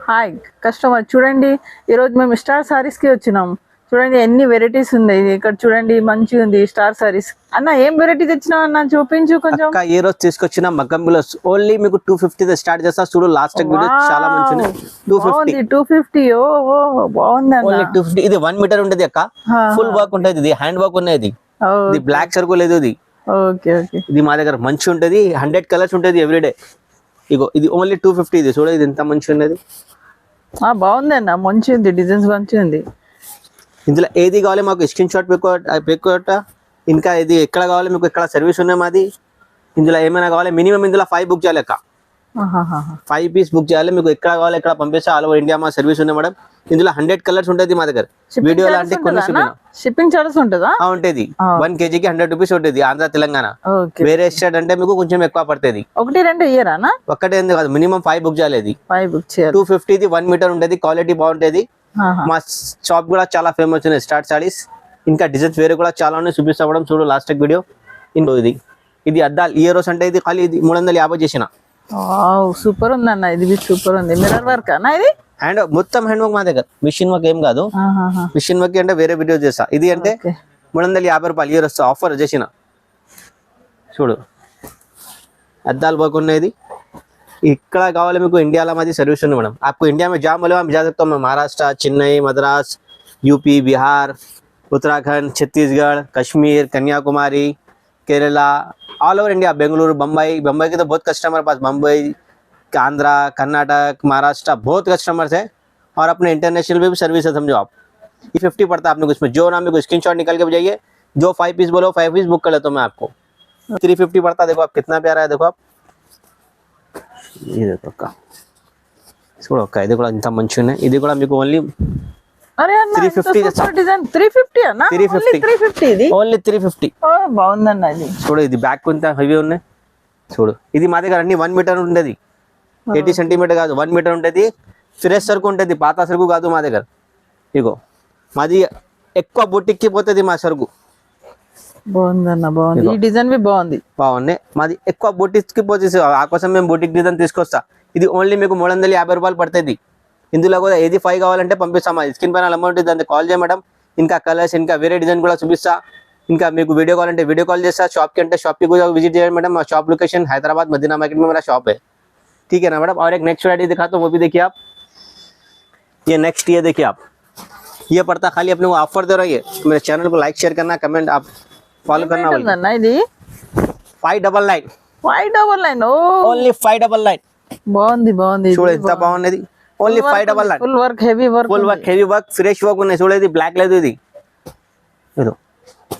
Hi customer చూడండి, ఈరోజు మేము స్టార్ సారీస్కి వచ్చినాం. చూడండి ఎన్ని వెరైటీస్ ఉన్నాయి ఇక్కడ. చూడంండి మంచిగా ఉంది స్టార్ సారీస్. అన్న ఏం వెరైటీ తెచ్చినావు అన్న, చూపించు కొంచెం. ఈ రోజు తీసుకొచ్చిన మగ్గం బిల్స్ ఓన్లీ మీకు 250 స్టార్ట్ చేస్తా. చూడు లాస్ట్ వీడియో చాలా మంచిది. 250 ఓ బాగుంది అన్న. ఓన్లీ 250. ఇది 1 మీటర్ ఉండేది అక్క. ఫుల్ వర్క్ ఉంటది. ఇది హ్యాండ్ వర్క్ ఉన్నది. ఇది బ్లాక్ సర్కిల్ లేదు. ఇది ఓకే ఓకే. ఇది మా దగ్గర మంచి ఉంటది. 100 కలర్స్ ఉంటది ఎవ్రీడే. ఇగో ఇది ఓన్లీ 250. ఇది చూడ, ఇది ఎంత మంచి ఉన్నది. బాగుంది అన్న, మంచి ఉంది డిజైన్స్, మంచి ఉంది. ఇందులో ఏది కావాలి మాకు స్క్రీన్ షాట్ పెట్టుకోట. ఇంకా ఇది ఎక్కడ కావాలి మీకు, ఎక్కడ సర్వీస్ ఉన్నాయి మాది. ఇందులో ఏమైనా కావాలి మినిమం ఇందులో 5 బుక్ చేయాలి అక్క. 5 పీస్ బుక్ చేయాలి. మీకు ఎక్కడ కావాలి ఎక్కడ పంపిస్తే ఆల్ ఓవర్ ఇండియా మా సర్వీస్ ఉన్నాయి మేడం. ఇందులో 100 కలర్స్ ఉంటుంది మా దగ్గర. వీడియో లాంటి కొన్ని షిప్పింగ్ చార్జెస్ ఉంటుందా? ఉంటుంది. 1 kgకి 100 రూపీస్ ఉంటుంది. ఆంధ్ర తెలంగాణ. వేరే స్టేట్ అంటే మీకు కొంచెం ఎక్కువ పడుతుంది. 1-2 ఇయరా? ఒక్కటే ఎందుకు కాదు, మినిమం 5 బుక్ చేయాలి. ఇది 5 బుక్ చేయాలి. 250 1 మీటర్ ఉంటుంది. క్వాలిటీ బాగుంటుంది. మా షాప్ కూడా చాలా ఫేమస్ ఉన్నాయి స్టార్ సారీస్. ఇంకా డిజైన్స్ వేరే కూడా చాలా ఉన్నాయి, చూపిస్తా మేడం. చూడు లాస్ట్ వీడియో. ఇది ఇది అద్దాలు ఇయర్ అంటే ఇది ఖాళీ ఇది 350 చేసిన. సూపర్ ఉంది అన్న, ఇది సూపర్ ఉంది. మిర్రర్ వర్క్ అన్న ఇది? హ్యాండ్ మొత్తం హ్యాండ్ వర్క్ మా దగ్గర. మిషన్ వర్క్ ఏం కాదు. మిషన్ వర్క్ అంటే వేరే వీడియో చేస్తా. ఇది అంటే 350 రూపాయలు ఇయర్ వస్తా ఆఫర్ చేసిన. చూడు అద్దాలు వర్క్ ఉన్నాయి. ఇక్కడ కావాలి మీకు ఇండియాలో మాది సర్వీస్ ఉంది మేడం. आपको इंडिया में जहाँ बोले हम जा सकते हो. Maharashtra, Chennai, Madras, UP, Bihar, Uttarakhand, Chhattisgarh, Kashmir, Kanyakumari, Kerala, all over India. Bengaluru, Bombay के तो बहुत कस्टमर पास. बम्बई, आंध्रा, कर्नाटक, महाराष्ट्र बहुत कस्टमर्स है. और अपने इंटरनेशनल भी सर्विस है समझो आप. ये 50 पड़ता है आपने. इसमें जो नाम को स्क्रीन शॉट निकल के भेजिए. जो 5 पीस बोलो 5 पीस बुक कर लेता हूँ मैं आपको. 350 पड़ता है. देखो आप कितना प्यारा है. देखो आप ఇది ఒక చూడు ఒక ఇది కూడా ఇంత మంచి ఉన్నాయి. ఇది కూడా మీకు ఓన్లీ 350 డిజైన్. 350 అన్న? 350 ఇది ఓన్లీ 350. బాగుందన్న ఇది. చూడు ఇది బ్యాక్ కొంత హెవీ ఉన్నాయి. చూడు ఇది మా దగ్గర అన్ని 1 మీటర్ ఉండేది. 80 సెంటీమీటర్ కాదు, 1 మీటర్ ఉంటుంది. ఫ్రెష్ సరుకు ఉంటుంది, పాత సరుకు కాదు మా దగ్గర. ఇగో మాది ఎక్కువ బొటిక్కి పోతుంది మా సరుకు. బాగుందన్న, బాగుంది. ఈ డిజైన్ బి బాగుంది. మాది ఎక్కువ బొటిక్ కి పోతే ఆ కోసం మేము బొటిక్ డిజైన్ తీసుకొస్తా. ఇది ఓన్లీ మీకు 350 రూపాయలు పడుతుంది. ఇందులో కూడా ఏది 5 కావాలంటే పంపిస్తాం. మా స్క్రీన్ పైన అమౌంట్ దాన్ని కాల్ చేయ మేడం. ఇంకా కలర్స్ ఇంకా వేరే డిజైన్ కూడా చూపిస్తా. ఇంకా మీకు వీడియో కాల్ అంటే వీడియో కాల్ చేస్తా. షాప్ की అంటే షాప్ की కూడా विजिट చేయండి మేడం. మా shop location Hyderabad Madina market में मेरा शॉप है. ठीक है ना मैडम. और एक नेक्स्ट वैरायटी दिखाता हूँ, वो भी देखिए आप. ये नेक्स्ट ये देखिए आप. ये पड़ता खाली अपने को ऑफर दे रही है. मेरे चैनल को लाइक शेयर करना, कमेंट आप ఫాలో करना. ఇది 599. 599 ఓన్లీ 599. బాగుంది బాగుంది. చూడు ఎంత బాగున్నది. Only 599. Full work, heavy work, full work, heavy work, fresh work ఉన్నాయి. చూడు ఇది బ్లాక్ లేదు. ఇది ఇదో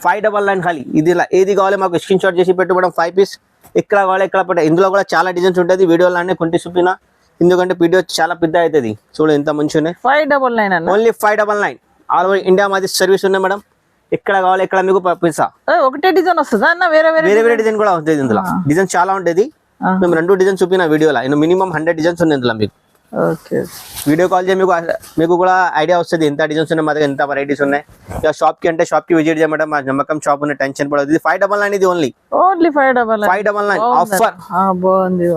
599 ఖాళీ. ఇది ఏది కావాలి మాకు స్క్రీన్ షాట్ చేసి పెట్టు మేడం. 5 పీస్ ఎక్కడ కావాలి ఎక్కడ పెట్ట. ఇందులో కూడా చాలా డిజైన్స్ ఉంటుంది. వీడియోలో అన్నీ కొంటి చూపినా, ఎందుకంటే వీడియో చాలా పెద్ద అవుతుంది. చూడు ఎంత మంచిగా ఉన్నాయి. 599 అన్న? ఓన్లీ 599. ఆల్ ఓవర్ ఇండియా మాది సర్వీస్ ఉన్నాయి మేడం. ఎక్కడ కావాలి ఎక్కడ మీకు పంపిస్తా. ఒకటే డిజైన్ వస్తుందా అన్న? వేరే వేరే డిజైన్ కూడా ఉంటుంది. ఇందులో డిజైన్ చాలా ఉంటుంది. మేము 2 డిజైన్ చూపిన వీడియోలో. మినిమం 100 డిజైన్స్ ఉన్నాయి ఇందులో మీకు. వీడియో కాల్ చేయ మీకు కూడా ఐడియా వస్తుంది ఎంత డిజైన్స్ ఉన్నాయి మా దగ్గర, ఎంత వెరైటీస్ ఉన్నాయి. ఇక షాప్ కి అంటే షాప్ కి విజిట్ చేయమంటే మా నమ్మకం షాప్ ఉన్న టెన్షన్ పడదు. ఇది 599. ఇది ఓన్లీ 599 ఆఫర్. బాగుంది.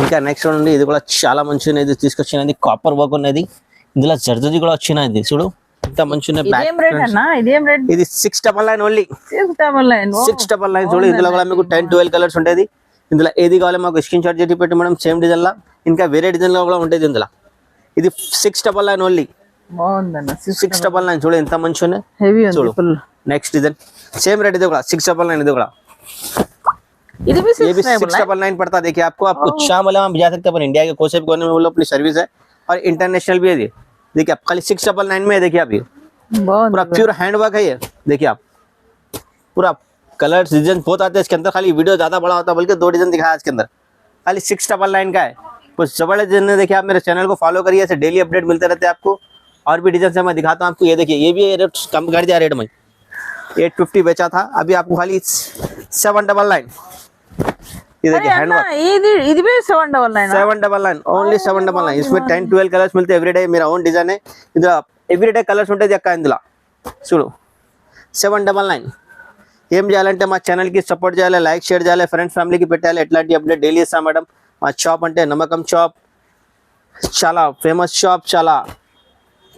ఇంకా నెక్స్ట్ ఉంది. ఇది కూడా చాలా మంచిగా ఇది తీసుకొచ్చినది. కాపర్ వర్క్ ఉన్నది. ఇందులో జర్దీ కూడా వచ్చినది. చూడు ఎంత మంచిగా. ఇది 699 ఓన్లీ. 699 చూడు. ఇందులో కూడా మీకు 10-12 కలర్స్ ఉంటుంది. ఇందులో ఏది కావాలి మాకు స్క్రీన్ షాట్ చేసి పెట్టి మేడం. సేమ్ డిజైన్ లా ఇంకా వేరే డిజైన్ లో కూడా ఉంటుంది ఇందులో. ఇది 699 ఓన్లీ. 699 చూడు ఎంత మంచిగా. చూడు నెక్స్ట్ డిజైన్ సేమ్ రేట్. ఇది కూడా 699. ఇది కూడా ये भी 699 पड़ता है. देखिए आपको शाम वाले हम जा सकते हैं. अपन इंडिया के कोई से भी कोने में बोलो अपनी सर्विस है. और इंटरनेशनल भी है ये. देखिए आप खाली 699 में है. देखिए आप ये पूरा प्योर हैंड वर्क है. ये देखिए आप पूरा कलर डिजाइन बहुत आते हैं इसके अंदर. खाली वीडियो ज्यादा बड़ा होता है, बल्कि 2 डिजाइन दिखाया इसके अंदर. खाली 699 का है. कुछ जबरदस्त डिजाइन है. देखिए आप मेरे चैनल को फॉलो करिए. ऐसे डेली अपडेट मिलते रहते हैं आपको. और भी डिजाइन से मैं दिखाता हूँ आपको. ये देखिए ये भी रेट कम कर दिया. रेट में 850 बेचा था, अभी आपको खाली 799. ये देखिए हैंड वर्क. ఇది भी 799 ఓన్లీ 799. इसमें 10-12 కలర్స్ मिलते एवरीडे. मेरा ओन डिजाइन है. ఇందులో ఎవ్రీడే కలర్స్ ఉంటాయి అక్క. ఇందులో చూడు 799. ఏం చేయాలంటే మా ఛానల్ కి సపోర్ట్ చేయాలి, లైక్ షేర్ చేయాలి, ఫ్రెండ్స్ ఫ్యామిలీకి పెట్టాలి. ఎట్లాంటి అప్డేట్ డైలీ ఇస్తాం మేడం. మా షాప్ అంటే నమ్మకం షాప్. చాలా ఫేమస్ షాప్, చాలా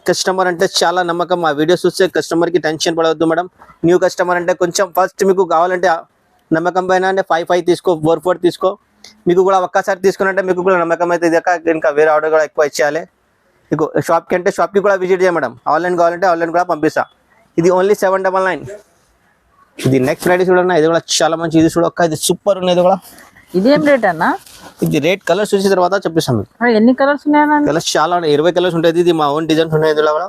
కస్టమర్ అంటే చాలా నమ్మకం. మా వీడియోస్ చూస్తే కస్టమర్కి టెన్షన్ పడవద్దు మేడం. న్యూ కస్టమర్ అంటే కొంచెం ఫస్ట్ మీకు కావాలంటే నమ్మకం పైన అంటే 5 తీసుకో, 4 తీసుకో. మీకు కూడా ఒక్కసారి తీసుకున్నట్టే మీకు కూడా నమ్మకం అయితే ఇంకా వేరే ఆర్డర్ కూడా ఎక్కువ ఇచ్చేయాలి. మీకు షాప్కి అంటే షాప్కి కూడా విజిట్ చేయ మేడం. ఆన్లైన్ కావాలంటే ఆన్లైన్ కూడా పంపిస్తా. ఇది ఓన్లీ 799. ఇది నెక్స్ట్ వెరైటీ చూడన్నా, ఇది కూడా చాలా మంచి. ఇది చూడక్క, ఇది సూపర్ ఉన్నది. ఇది కూడా ఇదేం రేట్ అన్న? ఇది రేట్ కలర్స్ చూసిన తర్వాత చెప్పిస్తాం మీకు. ఎన్ని కలర్స్ ఉన్నాయన్న? కలర్స్ చాలా ఉన్నాయి, 20 కలర్స్ ఉంటాయి. ఇది మా ఓన్ డిజైన్స్ ఉన్నాయి ఇందులో కూడా.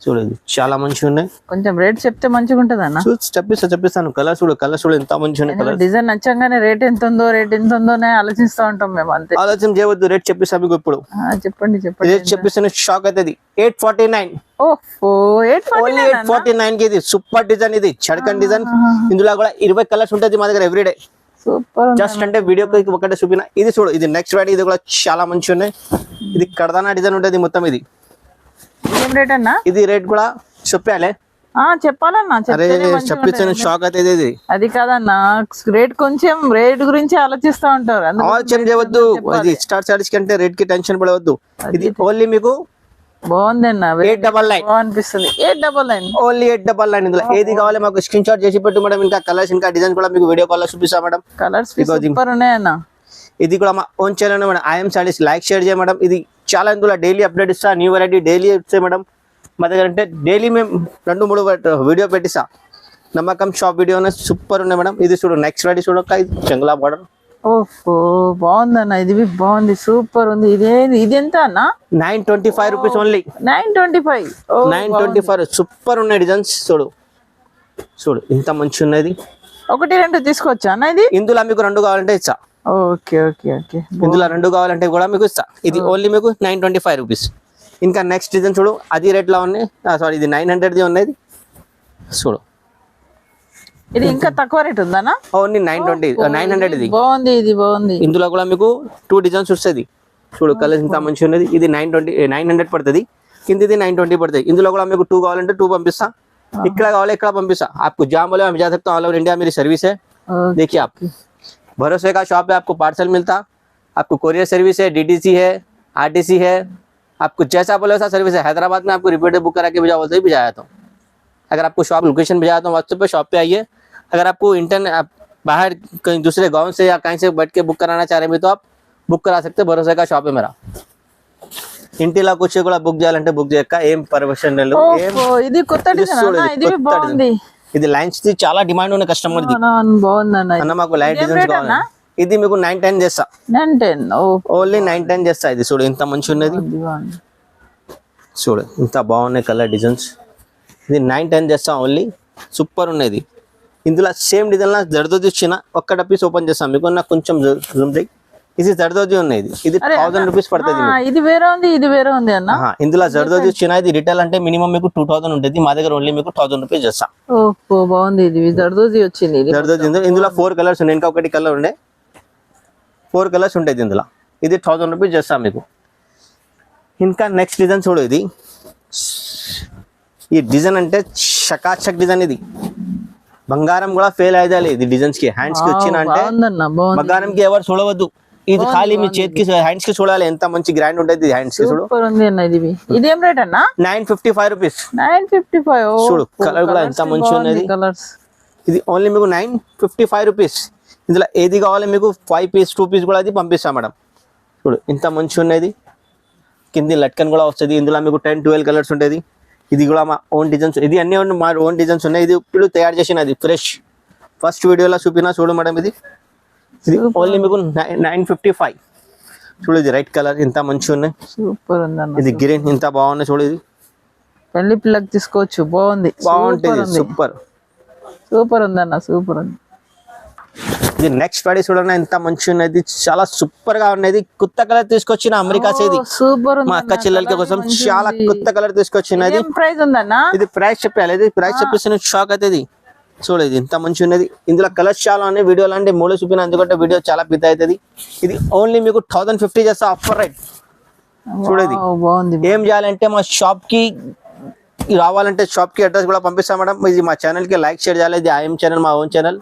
చూడదు చాలా మంచిగా ఉన్నాయి. కొంచెం రేట్ చెప్తే మంచిగా ఉంటది అన్న. చెప్పిస్తాను. కలర్స్ చూడు ఎంత మంచిగా ఉన్నాయి. కలర్ డిజైన్ నచ్చంగానే రేట్ ఎంత ఉందో ఆలోచిస్తూ ఉంటాం మేము, అంతే. ఆలోచన చేయవద్దు, రేట్ చెప్పిస్తాం మీకు ఇప్పుడు. చెప్పండి. రేట్ చెప్పిస్తాను, షాక్ అవుతుంది. 849. ఓహో, 849 కి ఇది సూపర్ డిజైన్. ఇది చడకన్ డిజైన్. ఇందులో కూడా 20 కలర్స్ ఉంటుంది మా దగ్గర ఎవ్రీడే. సూపర్. జస్ట్ అంటే వీడియోకి ఒకటే చూపిన. ఇది చూడు, ఇది నెక్స్ట్ వెరైటీ. ఇది కూడా చాలా మంచిగా ఉన్నాయి. ఇది కడదానా డిజైన్ ఉంటుంది మొత్తం. ఇది ఏం రేట్ అన్న? ఇది రేట్ కూడా చెప్పాలి. చెప్పాలన్నా, చెప్పించాను, షాక్ అవుతుంది. ఇది అది కాదన్నా, రేట్ కొంచెం రేట్ గురించి ఆలోచిస్తూ ఉంటారు. ఆలోచన చేయవద్దు. ఇది స్టార్ సారీస్ కంటే రేట్ కి టెన్షన్ పడవద్దు. ఇది ఓన్లీ మీకు బాగుంది అన్న. 899 అనిపిస్తుంది. 899 ఓన్లీ 899. ఇందులో ఏది కావాలి మాకు స్క్రీన్ షాట్ చేసి పెట్టు మేడం. ఇంకా కలర్స్ ఇంకా డిజైన్ కూడా మీకు వీడియో కాల్ లో చూపిస్తా మేడం. కలర్స్ సూపర్ ఉన్నాయన్న. ఇది కూడా మా own channel madam. I'm saris like share చేయ మేడం. ఇది చాలా ఇందులో డైలీ అప్డేట్ ఇస్తా. న్యూ వెరైటీ డైలీ ఇస్తాయి మేడం మా దగ్గర. అంటే డైలీ మేము 2-3 వీడియో పెట్టిస్తా. నమ్మకం షాప్ వీడియో సూపర్ ఉన్నాయి మేడం. ఇది చూడు నెక్స్ట్ వెరైటీ చూడక, ఇది చెంగలా బార్డర్. ఓహో, బాగుందన్న. ఇది బాగుంది, సూపర్ ఉంది. ఇది ఎంత అన్న? 925 రూపీస్ ఓన్లీ. 925. 925 సూపర్ ఉన్నాయి డిజైన్స్. చూడు ఇంత మంచి ఉన్నది. 1-2 తీసుకోవచ్చా అన్న? ఇది ఇందులో మీకు 2 కావాలంటే ఇస్తా. ఓకే. ఇందులో 2 కావాలంటే కూడా మీకు ఇస్తా. ఇది ఓన్లీ మీకు 925 రూపీస్. ఇంకా నెక్స్ట్ డిజైన్ చూడు, అది రేట్ లో ఉన్నాయి. సారీ, ఇది 900 ఉన్నది. చూడు, ఇది ఇంకా తక్కువ రేట్ ఉందన్నా? ఓన్లీ 900. ఇది బాగుంది. ఇందులో కూడా మీకు 2 డిజైన్స్ వస్తుంది. చూడు కలర్ ఇంత మంచి ఉన్నది. ఇది 900 పడుతుంది. కిందిది 920 పడుతుంది. ఇందులో కూడా మీకు 2 కావాలంటే 2 పంపిస్తా. ఇక్కడ కావాలి ఇక్కడ పంపిస్తా. आपको जहाँ बोले हम जा सकते हैं. ऑल ओवर इंडिया मेरी सर्विस है. देखिए आप भरोसे का शॉप है. आपको पार्सल मिलता, आपको कोरियर सर्विस है, DTC है, RTC है. आपको जैसा बोले वैसा सर्विस है. हैदराबाद में आपको रिपीटेड बुक करा के भेजा, वैसे ही भेजाया तो. अगर आपको शॉप लोकेशन भेजा तो व्हाट्सएप पे शॉप पे आइए. अगर आपको इंटरनेट बाहर कहीं दूसरे गांव से या कहीं से बैठ के बुक कराना चाह रहे हैं तो आप बुक करा सकते. भरोसे का शॉप है मेरा. ఇంటిలో కూర్చో కూడా బుక్ చేయాలంటే బుక్ చేయక ఏం పర్మిషన్ లేదు. ఇది కొత్త డిజైన్. ఇది బాగుంది. ఇది లైన్స్ ది చాలా డిమాండ్ ఉన్న కస్టమర్. ఇది బాగుందన్న. అన్న మాకు లైట్ డిజైన్స్ కావాలి. ఇది మీకు 910 చేస్తా. 910 ఓన్లీ 910 చేస్తా. ఇది చూడు ఇంత మంచి ఉన్నది. చూడు ఇంత బాగున్నాయి కలర్ డిజైన్స్. ఇది 910 చేస్తా ఓన్లీ. సూపర్ ఉన్నది. ఇందులో సేమ్ డిజైన్ లా జర్దోజీ వచ్చిన ఒక్కట పీస్ ఓపెన్ చేస్తాం మీకు. నాకు కొంచెం జూమ్ చేయి. ఇది జర్దోజీ ఉన్నది. ఇది 1000 రూపీస్ పడుతుంది. ఇది వేరే ఉంది, ఇది వేరే ఉంది అన్న. ఇందులో జర్దోజీ వచ్చిన ఇది రిటైల్ అంటే మినిమం మీకు 2000 ఉంటుంది. మా దగ్గర ఓన్లీ మీకు 1000 రూపీస్ చేస్తా. ఓహో, బాగుంది. ఇది జర్దోజీ వచ్చింది. జర్దోజీ ఇందులో 4 కలర్స్ ఉన్నాయి. ఇంకా ఒకటి కలర్ ఉండే 4 కలర్స్ ఉంటాయి ఇందులో. ఇది 1000 రూపీస్ చేస్తా మీకు. ఇంకా నెక్స్ట్ డిజైన్ చూడు. ఇది ఈ డిజైన్ అంటే షకాచక్ డిజైన్. ఇది బంగారం కూడా ఫెయిల్ అయ్యేది. ఇది డిజైన్స్ కి హ్యాండ్స్ కి వచ్చిన అంటే బంగారం కి ఎవరు చూడవద్దు. ఇది ఖాళీ మీ చేతికి హ్యాండ్స్ కి చూడాలి. ఎంత మంచి గ్రాండ్ ఉంటుంది హ్యాండ్స్ కి. చూడు ఇదేం రేట్ అన్న? 955 రూపీస్. 955. చూడు కలర్ కూడా ఎంత మంచి ఉన్నది. ఇది ఓన్లీ మీకు 955 రూపీస్. ఇందులో ఏది కావాలి మీకు 5 పీస్ 2 పీస్ కూడా అది పంపిస్తాం మేడం. చూడు ఇంత మంచి ఉన్నది. కింది లట్కన్ కూడా వస్తుంది. ఇందులో మీకు 10-12 కలర్స్ ఉంటుంది. ఇది కూడా మా ఓన్ డిజైన్స్. ఇది అన్ని మా ఓన్ డిజైన్స్ ఉన్నాయి. ఇది ఇప్పుడు తయారు చేసినది ఫ్రెష్. ఫస్ట్ వీడియోలో చూపినా చూడు మేడం. ఇది ఓన్లీ మీకు 955. చూడు ఇది రైట్ కలర్ ఇంత మంచి ఉన్నాయి. సూపర్ ఉంది. ఇది గ్రీన్ ఇంత బాగున్నాయి. చూడు ఇది పెళ్లి పిల్లకి తీసుకోవచ్చు. బాగుంటుంది. సూపర్ ఉందన్న. సూపర్ ఉంది. ఇది నెక్స్ట్ వెరైటీ చూడండి ఎంత మంచి ఉన్నది. చాలా సూపర్ గా ఉన్నది. కొత్త కలర్ తీసుకొచ్చిన అమెరికా సేది. సూపర్. మా అక్క చెల్లెల కోసం చాలా కొత్త కలర్ తీసుకొచ్చినది. ప్రైస్ ఉందన్న? ఇది ప్రైస్ చెప్పాలి. ఇది ప్రైస్ చెప్పేసి షాక్ అవుతుంది. చూడలేదు ఇంత మంచి ఉన్నది. ఇందులో కలర్స్ చాలా ఉన్నాయి. వీడియోలో అంటే 3 చూపిన, ఎందుకంటే వీడియో చాలా పెద్ద అవుతుంది. ఇది ఓన్లీ మీకు 1050 చేస్తా ఆఫర్ రైట్. చూడేది ఏం చేయాలంటే మా షాప్ కి రావాలంటే షాప్ కి అడ్రస్ కూడా పంపిస్తాం మేడం. ఇది మా ఛానల్ కి లైక్ షేర్ చేయాలి. ఇది ఐఎం ఛానల్, మా ఓన్ ఛానల్.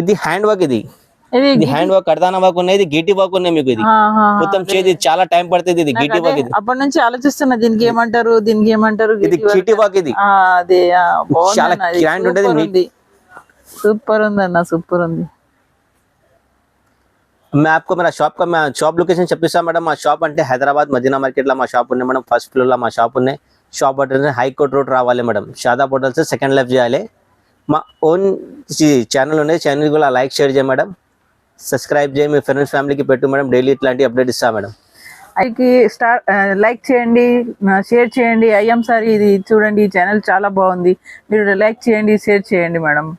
ఇది హ్యాండ్ వర్క్. ఇది ఇది హ్యాండ్ వర్క్ కడదానా వర్క్ ఉన్నాయి, ఇది గీటి వర్క్ ఉన్నాయి మీకు. ఇది మొత్తం చేతి చాలా టైం పడుతుంది. ఇది గీటి వర్క్. ఇది అప్పటి నుంచి ఆలోచిస్తున్నా దీనికి ఏమంటారు, దీనికి ఏమంటారు. ఇది గీటి వర్క్. ఇది అదే చాలా గ్రాండ్ ఉంటుంది. సూపర్ ఉంది అన్న, సూపర్ ఉంది. मैं आपको मेरा షాప్ లొకేషన్ చెప్పిస్తాను మేడం. మా షాప్ అంటే హైదరాబాద్ మదీనా మార్కెట్ లో మా షాప్ ఉన్నాయి మేడం. ఫస్ట్ ఫ్లోర్ లో మా షాప్ ఉన్నాయి. షాప్ అడ్రస్ హైకోర్ట్ రోడ్ రావాలి మేడం. షాదాబ్ హోటల్ से సెకండ్ లెఫ్ట్ చేయాలి. మా ఓన్ ఛానల్ ఉంది, ఛానల్ కూడా లైక్ షేర్ చేయ మేడం, సబ్స్క్రైబ్ చేయి, మీ ఫ్రెండ్స్ ఫ్యామిలీకి పెట్టు మేడం. డైలీ ఇట్లాంటి అప్డేట్ ఇస్తా మేడం. లైక్ చేయండి, షేర్ చేయండి. ఐఎమ్ సారీ ఇది చూడండి, ఈ ఛానల్ చాలా బాగుంది. మీరు లైక్ చేయండి, షేర్ చేయండి మేడం.